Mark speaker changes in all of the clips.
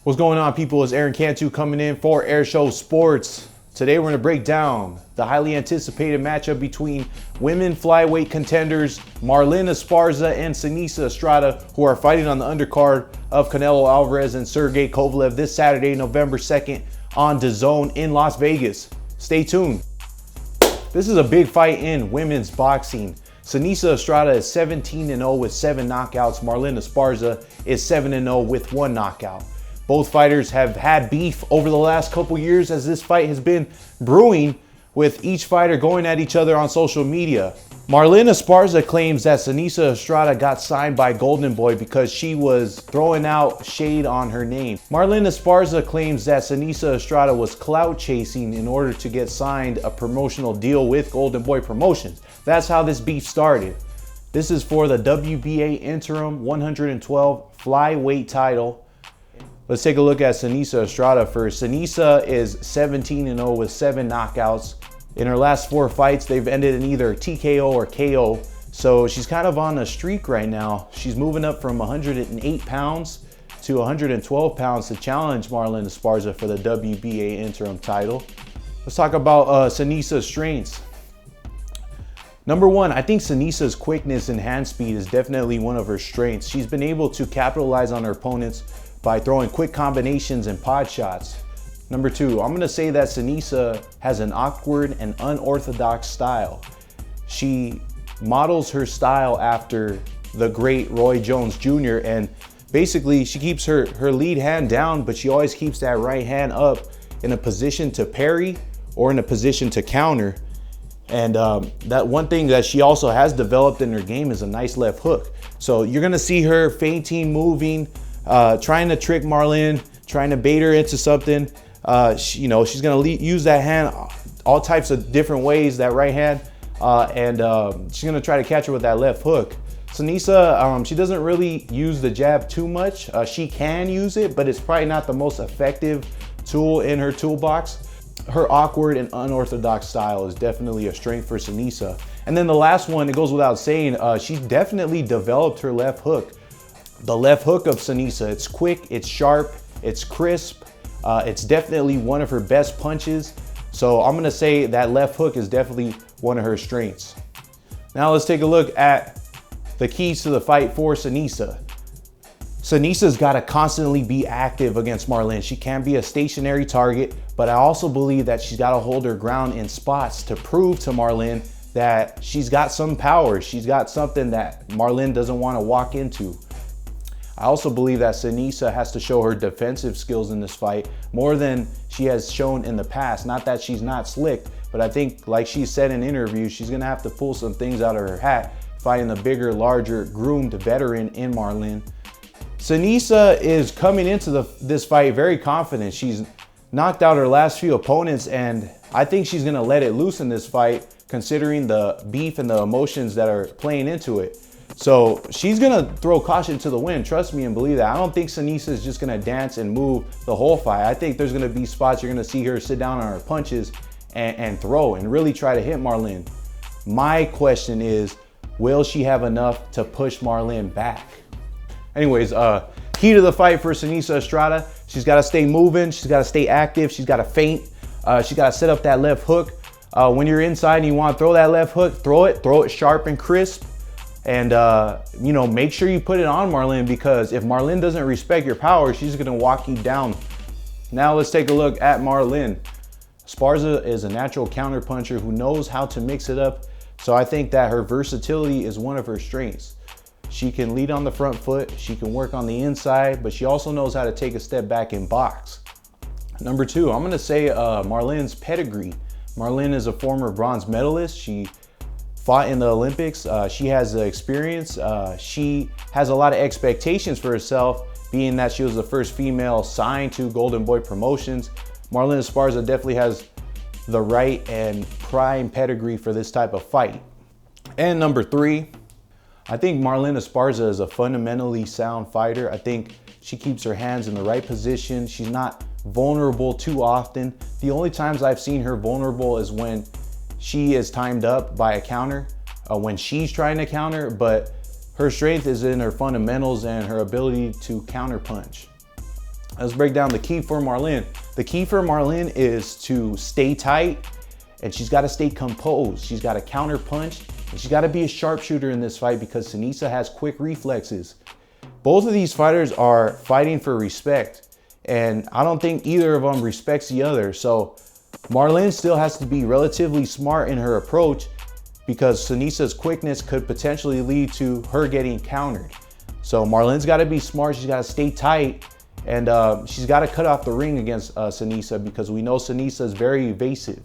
Speaker 1: What's going on, people? It's Aaron Cantu coming in for Airshow Sports. Today we're going to break down the highly anticipated matchup between women flyweight contenders Marlen Esparza and Seniesa Estrada, who are fighting on the undercard of Canelo Alvarez and Sergey Kovalev this Saturday, November 2nd on DAZN in Las Vegas. Stay tuned. This is a big fight in women's boxing. Seniesa Estrada is 17-0 with 7 knockouts. Marlen Esparza is 7-0 with 1 knockout. Both fighters have had beef over the last couple years as this fight has been brewing, with each fighter going at each other on social media. Marlen Esparza claims that Seniesa Estrada got signed by Golden Boy because she was throwing out shade on her name. Marlen Esparza claims that Seniesa Estrada was clout chasing in order to get signed a promotional deal with Golden Boy Promotions. That's how this beef started. This is for the WBA interim 112 flyweight title. Let's take a look at Seniesa Estrada first. Seniesa is 17-0 with 7 knockouts. In her last 4 fights, they've ended in either TKO or KO. So she's kind of on a streak right now. She's moving up from 108 pounds to 112 pounds to challenge Marlen Esparza for the WBA interim title. Let's talk about Seniesa's strengths. Number 1, I think Seniesa's quickness and hand speed is definitely one of her strengths. She's been able to capitalize on her opponents by throwing quick combinations and pod shots. Number 2, I'm gonna say that Seniesa has an awkward and unorthodox style. She models her style after the great Roy Jones Jr. and basically she keeps her lead hand down, but she always keeps that right hand up in a position to parry or in a position to counter. And that one thing that she also has developed in her game is a nice left hook. So you're gonna see her feinting, moving, trying to trick Marlen, trying to bait her into something. She's gonna use that hand all types of different ways, that right hand, and she's gonna try to catch her with that left hook. Seniesa, she doesn't really use the jab too much. She can use it, but it's probably not the most effective tool in her toolbox. Her awkward and unorthodox style is definitely a strength for Seniesa. And then the last one, it goes without saying, she's definitely developed her left hook. The left hook of Seniesa, it's quick, it's sharp, it's crisp. It's definitely one of her best punches. So I'm gonna say that left hook is definitely one of her strengths. Now let's take a look at the keys to the fight for Seniesa. Seniesa's gotta constantly be active against Marlen. She can't be a stationary target, but I also believe that she's gotta hold her ground in spots to prove to Marlen that she's got some power. She's got something that Marlen doesn't wanna walk into. I also believe that Seniesa has to show her defensive skills in this fight more than she has shown in the past. Not that she's not slick, but I think, like she said in interviews, she's gonna have to pull some things out of her hat, fighting the bigger, larger, groomed veteran in Marlen. Seniesa is coming into this fight very confident. She's knocked out her last few opponents, and I think she's gonna let it loose in this fight, considering the beef and the emotions that are playing into it. So she's gonna throw caution to the wind, trust me and believe that. I don't think Seniesa is just gonna dance and move the whole fight. I think there's gonna be spots you're gonna see her sit down on her punches and throw and really try to hit Marlen. My question is, will she have enough to push Marlen back? Anyways, key to the fight for Seniesa Estrada, she's gotta stay moving, she's gotta stay active, she's gotta feint, she's gotta set up that left hook. When you're inside and you wanna throw that left hook, throw it sharp and crisp. And make sure you put it on Marlen, because if Marlen doesn't respect your power, she's gonna walk you down. Now let's take a look at Marlen. Esparza is a natural counterpuncher who knows how to mix it up. So I think that her versatility is one of her strengths. She can lead on the front foot, she can work on the inside, but she also knows how to take a step back and box. Number 2, I'm gonna say Marlen's pedigree. Marlen is a former bronze medalist. She fought in the Olympics. She has the experience. She has a lot of expectations for herself, being that she was the first female signed to Golden Boy Promotions. Marlen Esparza definitely has the right and prime pedigree for this type of fight. And number 3, I think Marlen Esparza is a fundamentally sound fighter. I think she keeps her hands in the right position. She's not vulnerable too often. The only times I've seen her vulnerable is when she is timed up by a counter, when she's trying to counter, but her strength is in her fundamentals and her ability to counter punch. Let's break down the key for Marlen. The key for Marlen is to stay tight, and she's got to stay composed. She's got to counter punch, and she's got to be a sharpshooter in this fight because Seniesa has quick reflexes. Both of these fighters are fighting for respect, and I don't think either of them respects the other. So Marlen still has to be relatively smart in her approach because Seniesa's quickness could potentially lead to her getting countered. So Marlen's got to be smart. She's got to stay tight. And she's got to cut off the ring against Seniesa because we know Seniesa is very evasive.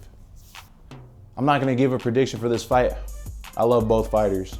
Speaker 1: I'm not going to give a prediction for this fight. I love both fighters.